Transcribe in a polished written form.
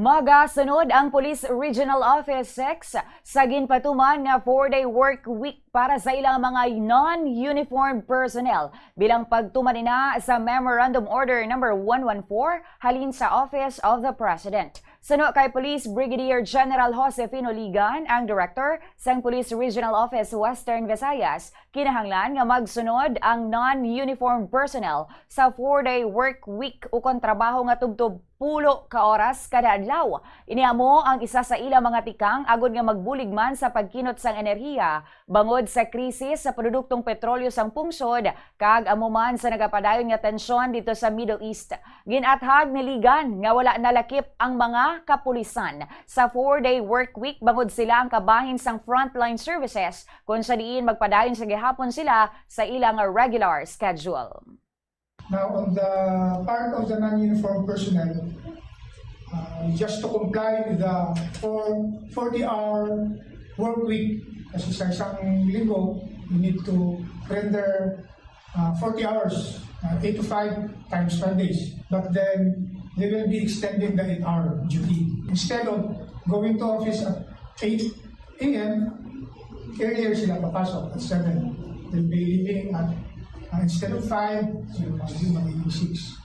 Magasunod ang Police Regional Office 6 sa ginpatuman nga 4-day work week para sa ilang mga non-uniformed personnel bilang pagtuman nina sa Memorandum Order No. 114 halin sa Office of the President. Suno kay Police Brigadier General Josefino Ligan, ang Director sa Police Regional Office Western Visayas, kinahanglan nga magsunod ang non-uniformed personnel sa 4-day work week o kontrabaho nga tubtob 10 ka oras kada adlaw. Iniamo ang isa sa ilang mga tikang agod nga magbulig man sa pagkinot sang enerhiya bangod sa krisis sa produktong petrolyo sang pungsod kag amo man sa nagapadayon nga tensyon dito sa Middle East. Ginathag ni Ligan nga wala nalakip ang mga kapulisan sa 4-day work week bangod sila ang kabahin sang frontline services kung sa diin magpadayon sa gihapon sila sa ilang regular schedule. Now, on the part of the non-uniformed personnel, just to comply with the 40-hour work week, kasi sa isang linggo, you need to render 40 hours, 8 to 5 times 5 days. But then, they will be extending the 8-hour duty. Instead of going to office at 8 a.m., earlier sila papasok at 7. They'll be leaving at instead of 5, so magiging 6.